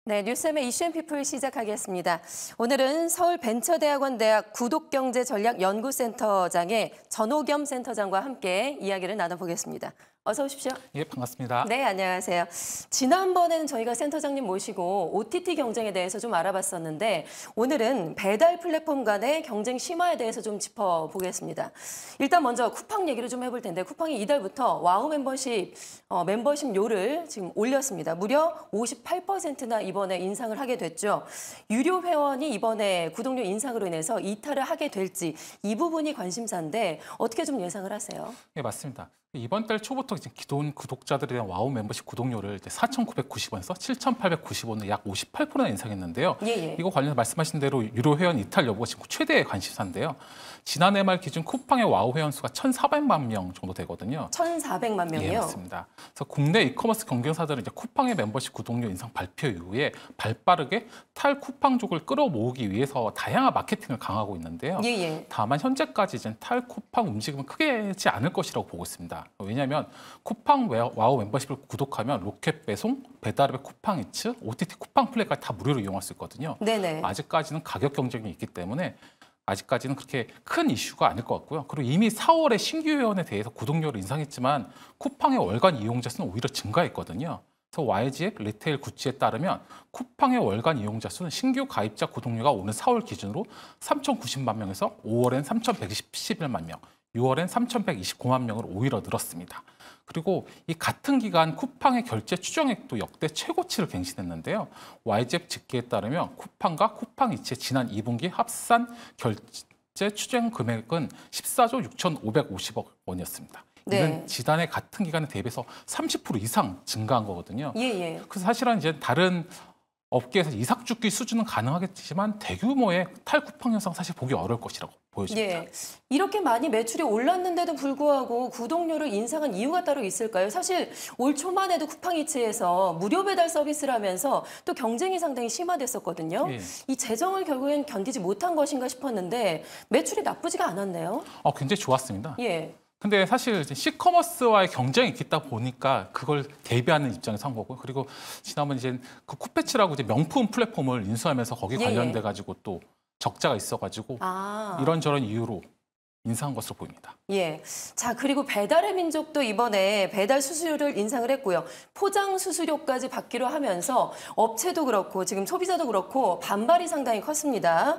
네, 뉴스의 이슈앤피플 시작하겠습니다. 오늘은 서울벤처대학원 대학 구독경제전략연구센터장의 전호겸 센터장과 함께 이야기를 나눠보겠습니다. 어서 오십시오. 예, 반갑습니다. 네, 안녕하세요. 지난번에는 저희가 센터장님 모시고 OTT 경쟁에 대해서 좀 알아봤었는데 오늘은 배달 플랫폼 간의 경쟁 심화에 대해서 좀 짚어보겠습니다. 일단 먼저 쿠팡 얘기를 좀 해볼 텐데 쿠팡이 이달부터 와우 멤버십료를 지금 올렸습니다. 무려 58%나 이번에 인상을 하게 됐죠. 유료 회원이 이번에 구독료 인상으로 인해서 이탈을 하게 될지 이 부분이 관심사인데 어떻게 좀 예상을 하세요? 네, 맞습니다. 이번 달 초부터 이제 기존 구독자들에 대한 와우 멤버십 구독료를 4,990원에서 7,890원을 약 58%나 인상했는데요. 이거 관련해서 말씀하신 대로 유료 회원 이탈 여부가 지금 최대의 관심사인데요. 지난해 말 기준 쿠팡의 와우 회원 수가 1,400만 명 정도 되거든요. 1,400만 명이요? 예, 맞습니다. 그래서 국내 이커머스 경쟁사들은 이제 쿠팡의 멤버십 구독료 인상 발표 이후에 발빠르게 탈쿠팡족을 끌어모으기 위해서 다양한 마케팅을 강화하고 있는데요. 다만 현재까지 이제 탈쿠팡 움직임은 크게 하지 않을 것이라고 보고 있습니다. 왜냐하면 쿠팡 와우 멤버십을 구독하면 로켓 배송, 배달앱의 쿠팡이츠, OTT 쿠팡 플레이까지 다 무료로 이용할 수 있거든요. 네네. 아직까지는 가격 경쟁이 있기 때문에 아직까지는 그렇게 큰 이슈가 아닐 것 같고요. 그리고 이미 4월에 신규 회원에 대해서 구독료를 인상했지만 쿠팡의 월간 이용자 수는 오히려 증가했거든요. 그래서 YG앱 리테일 굿즈에 따르면 쿠팡의 월간 이용자 수는 신규 가입자 구독료가 오는 4월 기준으로 3,090만 명에서 5월엔 3,111만 명, 6월엔 3,129만 명으로 오히려 늘었습니다. 그리고 이 같은 기간 쿠팡의 결제 추정액도 역대 최고치를 갱신했는데요. YG앱 집계에 따르면 쿠팡과 쿠팡이츠의 지난 2분기 합산 결제 추정 금액은 14조 6,550억 원이었습니다. 이건 지난해 같은 기간에 대비해서 30% 이상 증가한 거거든요. 그래서 사실은 이제 다른 업계에서 이삭죽기 수준은 가능하겠지만 대규모의 탈쿠팡 현상 사실 보기 어려울 것이라고 보여집니다. 이렇게 많이 매출이 올랐는데도 불구하고 구독료를 인상한 이유가 따로 있을까요? 사실 올 초만 해도 쿠팡이츠에서 무료 배달 서비스를 하면서 또 경쟁이 상당히 심화됐었거든요. 이 재정을 결국엔 견디지 못한 것인가 싶었는데 매출이 나쁘지가 않았네요. 굉장히 좋았습니다. 근데 사실 시커머스와의 경쟁이 있다 보니까 그걸 대비하는 입장에서 한 거고, 그리고 지난번 이제 그 쿠페츠라고 이제 명품 플랫폼을 인수하면서 거기 관련돼 가지고 또 적자가 있어가지고 이런저런 이유로 인상한 것으로 보입니다. 자, 그리고 배달의 민족도 이번에 배달 수수료를 인상을 했고요. 포장 수수료까지 받기로 하면서 업체도 그렇고 지금 소비자도 그렇고 반발이 상당히 컸습니다.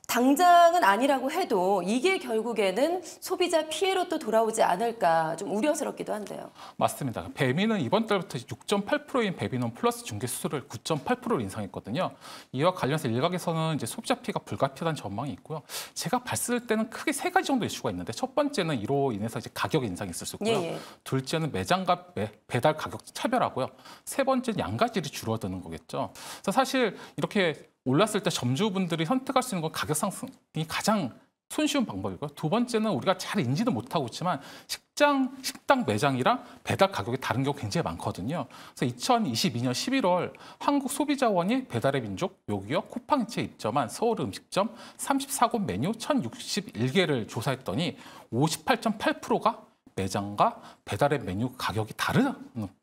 당장은 아니라고 해도 이게 결국에는 소비자 피해로 또 돌아오지 않을까 좀 우려스럽기도 한데요. 맞습니다. 배민은 이번 달부터 6.8%인 배민원 플러스 중개 수수료를 9.8%로 인상했거든요. 이와 관련해서 일각에서는 이제 소비자 피해가 불가피하다는 전망이 있고요. 제가 봤을 때는 크게 세 가지 정도 이슈가 있는데 첫 번째는 이로 인해서 이제 가격 인상이 있을 수 있고요. 둘째는 매장과 배달 가격 차별하고요. 세 번째는 양가질이 줄어드는 거겠죠. 그래서 사실 이렇게 올랐을 때 점주분들이 선택할 수 있는 건 가격 상승이 가장 손쉬운 방법이고요. 두 번째는 우리가 잘 인지도 못하고 있지만 식당 매장이랑 배달 가격이 다른 경우 굉장히 많거든요. 그래서 2022년 11월 한국소비자원이 배달의 민족, 요기요, 쿠팡이츠에 입점한 서울 음식점 34곳 메뉴 1,061개를 조사했더니 58.8%가 매장과 배달의 메뉴 가격이 다른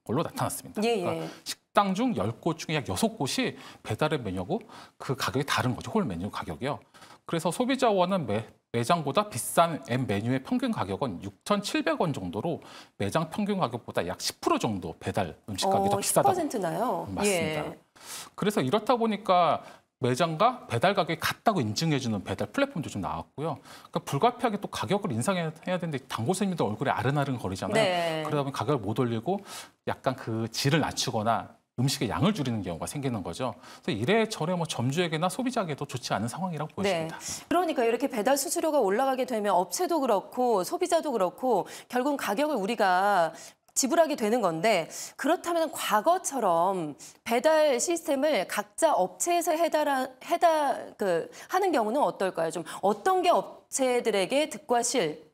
걸로 나타났습니다. 그러니까 식당 중 10곳 중에 약 6곳이 배달의 메뉴고 그 가격이 다른 거죠. 홀 메뉴 가격이요. 그래서 소비자원은 매장보다 비싼 M 메뉴의 평균 가격은 6,700원 정도로 매장 평균 가격보다 약 10% 정도 배달 음식 가격이 더 비싸다고. 10%나요? 맞습니다. 그래서 이렇다 보니까 매장과 배달 가격이 같다고 인증해주는 배달 플랫폼도 좀 나왔고요. 그러니까 불가피하게 또 가격을 인상해야 되는데 단골손님들 얼굴에 아른아른 거리잖아요. 그러다 보니 가격을 못 올리고 약간 그 질을 낮추거나 음식의 양을 줄이는 경우가 생기는 거죠. 그래서 이래저래 점주에게나 소비자에게도 좋지 않은 상황이라고 보여집니다. 그러니까 이렇게 배달 수수료가 올라가게 되면 업체도 그렇고 소비자도 그렇고 결국 가격을 우리가 지불하게 되는 건데 그렇다면 과거처럼 배달 시스템을 각자 업체에서 하는 경우는 어떨까요? 좀 어떤 게 업체들에게 득과 실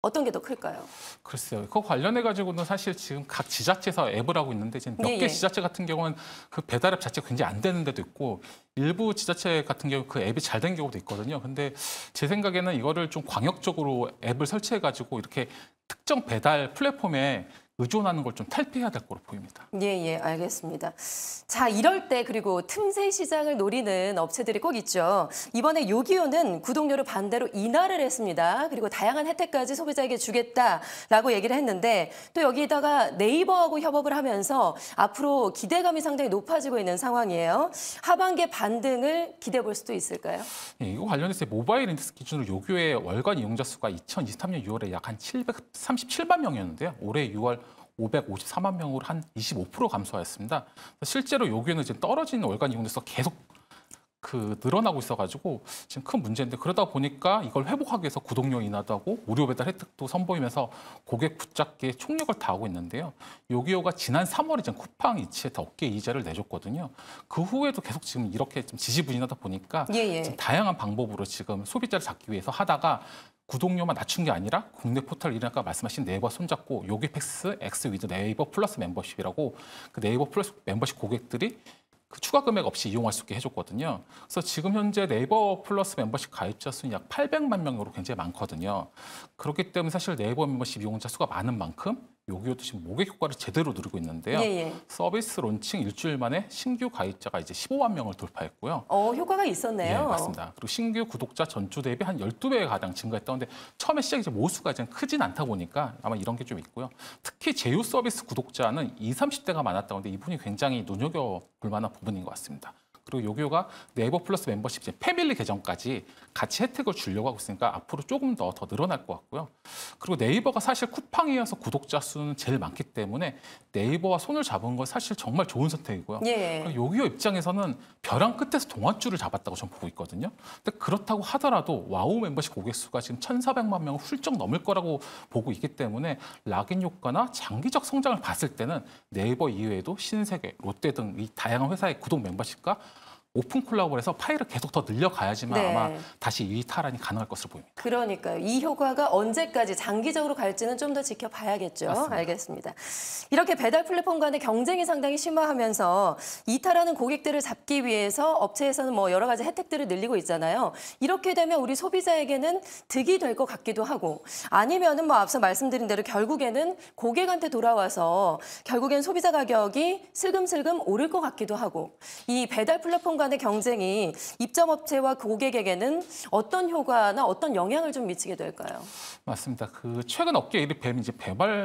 어떤 게 더 클까요? 글쎄요. 그거 관련해가지고는 사실 지금 각 지자체에서 앱을 하고 있는데 지금 몇 개 지자체 같은 경우는 그 배달앱 자체가 굉장히 안 되는 데도 있고 일부 지자체 같은 경우 그 앱이 잘 된 경우도 있거든요. 근데 제 생각에는 이거를 좀 광역적으로 앱을 설치해가지고 이렇게 특정 배달 플랫폼에 의존하는 걸 좀 탈피해야 될 거로 보입니다. 예, 알겠습니다. 자, 이럴 때 그리고 틈새 시장을 노리는 업체들이 꼭 있죠. 이번에 요기요는 구독료를 반대로 인하를 했습니다. 그리고 다양한 혜택까지 소비자에게 주겠다라고 얘기를 했는데 또 여기다가 네이버하고 협업을 하면서 앞으로 기대감이 상당히 높아지고 있는 상황이에요. 하반기 반등을 기대해 볼 수도 있을까요? 예, 이거 관련해서 모바일 인덱스 기준으로 요기요의 월간 이용자 수가 2023년 6월에 약 한 737만 명이었는데요. 올해 6월 554만 명으로 한 25% 감소하였습니다. 실제로 요기요는 지금 떨어지는 월간 이용자 수가 계속 늘어나고 있어가지고 지금 큰 문제인데 그러다 보니까 이걸 회복하기 위해서 구독료 인하도 하고 무료 배달 혜택도 선보이면서 고객 붙잡기에 총력을 다하고 있는데요. 요기요가 지난 3월에 지금 쿠팡 이츠에서 업계 이자를 내줬거든요. 그 후에도 계속 지금 이렇게 좀 지지부진하다 보니까 지금 다양한 방법으로 지금 소비자를 잡기 위해서 하다가 구독료만 낮춘 게 아니라 국내 포털 이름 아까 말씀하신 네이버 손잡고 요기패스 X 위드 네이버 플러스 멤버십이라고 그 네이버 플러스 멤버십 고객들이 그 추가 금액 없이 이용할 수 있게 해줬거든요. 그래서 지금 현재 네이버 플러스 멤버십 가입자 수는 약 800만 명으로 굉장히 많거든요. 그렇기 때문에 사실 네이버 멤버십 이용자 수가 많은 만큼 요기요도 지금 모객 효과를 제대로 누리고 있는데요. 서비스 론칭 일주일 만에 신규 가입자가 이제 15만 명을 돌파했고요. 효과가 있었네요. 네, 맞습니다. 그리고 신규 구독자 전주 대비 한 12배 가량 증가했다는데 처음에 시작이 이제 모수가 좀 크진 않다 보니까 아마 이런 게 좀 있고요. 특히 제휴 서비스 구독자는 20, 30대가 많았다고 하는데 이분이 굉장히 눈여겨볼 만한 부분인 것 같습니다. 그리고 요기요가 네이버 플러스 멤버십 이제 패밀리 계정까지 같이 혜택을 주려고 하고 있으니까 앞으로 조금 더 늘어날 것 같고요. 그리고 네이버가 사실 쿠팡에 이어서 구독자 수는 제일 많기 때문에 네이버와 손을 잡은 건 사실 정말 좋은 선택이고요. 요기요 입장에서는 벼랑 끝에서 동아줄을 잡았다고 저는 보고 있거든요. 근데 그렇다고 하더라도 와우 멤버십 고객 수가 지금 1,400만 명을 훌쩍 넘을 거라고 보고 있기 때문에 락인 효과나 장기적 성장을 봤을 때는 네이버 이외에도 신세계, 롯데 등 이 다양한 회사의 구독 멤버십과 오픈 콜라보를 해서 파일을 계속 더 늘려가야지만 아마 다시 이 탈환이 가능할 것으로 보입니다. 그러니까요. 이 효과가 언제까지 장기적으로 갈지는 좀 더 지켜봐야겠죠. 맞습니다. 알겠습니다. 이렇게 배달 플랫폼 간의 경쟁이 상당히 심화하면서 이탈하는 고객들을 잡기 위해서 업체에서는 뭐 여러 가지 혜택들을 늘리고 있잖아요. 이렇게 되면 우리 소비자에게는 득이 될 것 같기도 하고 아니면은 뭐 앞서 말씀드린 대로 결국에는 고객한테 돌아와서 결국엔 소비자 가격이 슬금슬금 오를 것 같기도 하고 이 배달 플랫폼 간의 경쟁이 입점업체와 고객에게는 어떤 효과나 어떤 영향을 좀 미치게 될까요? 맞습니다. 최근 업계 1위 뱀이 이제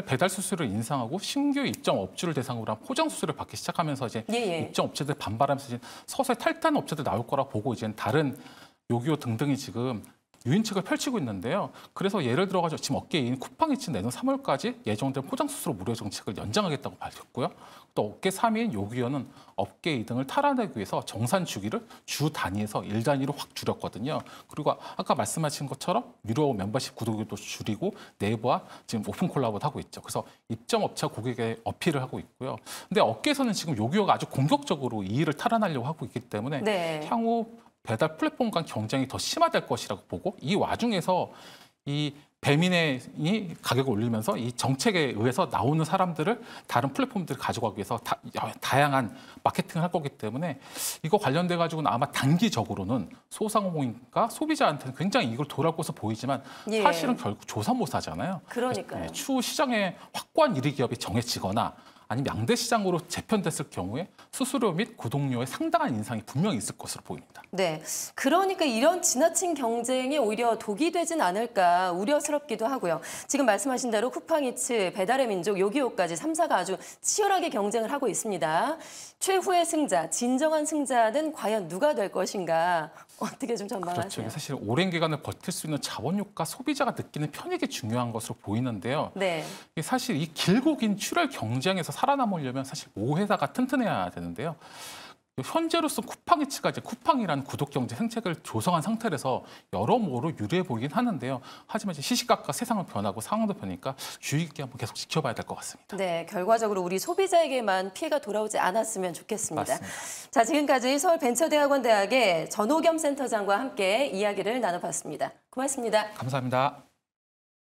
배달 수수료를 인상하고 신규 입점 업주를 대상으로 한 포장 수수료를 받기 시작하면서 이제 입점 업체들 반발하면서 이제 서서히 탈퇴하는 업체들 나올 거라 보고 이제 다른 요기요 등등이 지금 유인책을 펼치고 있는데요. 그래서 예를 들어가지고 지금 업계인 쿠팡이츠 내년 3월까지 예정된 포장 수수료 무료 정책을 연장하겠다고 밝혔고요. 또 업계 3위인 요기요는 업계 2등을 탈환하기 위해서 정산 주기를 주 단위에서 일 단위로 확 줄였거든요. 그리고 아까 말씀하신 것처럼 유료 멤버십 구독료도 줄이고 네이버와 지금 오픈 콜라보도 하고 있죠. 그래서 입점 업체 고객에 어필을 하고 있고요. 근데 업계에서는 지금 요기요가 아주 공격적으로 이 일을 탈환하려고 하고 있기 때문에 향후 배달 플랫폼 간 경쟁이 더 심화될 것이라고 보고 이 와중에서 이 배민이 가격을 올리면서 이 정책에 의해서 나오는 사람들을 다른 플랫폼들을 가져가기 위해서 다양한 마케팅을 할 거기 때문에 이거 관련돼 가지고는 아마 단기적으로는 소상공인과 소비자한테는 굉장히 이걸 돌아올 것으로 보이지만 사실은 결국 조삼모사잖아요. 그러니까요. 추후 시장에 확고한 1위 기업이 정해지거나 아니면 양대 시장으로 재편됐을 경우에 수수료 및 구독료에 상당한 인상이 분명히 있을 것으로 보입니다. 네, 그러니까 이런 지나친 경쟁이 오히려 독이 되진 않을까 우려스럽기도 하고요. 지금 말씀하신 대로 쿠팡이츠, 배달의 민족, 요기요까지 3사가 아주 치열하게 경쟁을 하고 있습니다. 최후의 승자, 진정한 승자는 과연 누가 될 것인가 어떻게 좀 전망하세요? 그렇죠. 사실 오랜 기간을 버틸 수 있는 자본효과 소비자가 느끼는 편익이 중요한 것으로 보이는데요. 사실 이 길고 긴 출혈 경쟁에서 살아남으려면 사실 모 회사가 튼튼해야 되는데요. 현재로서 쿠팡이츠가 이제 쿠팡이라는 구독 경제 생태계를 조성한 상태라서 여러모로 유리해 보이긴 하는데요. 하지만 이제 시시각각 세상은 변하고 상황도 변하니까 주의 깊게 한번 계속 지켜봐야 될 것 같습니다. 네, 결과적으로 우리 소비자에게만 피해가 돌아오지 않았으면 좋겠습니다. 맞습니다. 자, 지금까지 서울벤처대학원 대학의 전호겸 센터장과 함께 이야기를 나눠봤습니다. 고맙습니다. 감사합니다.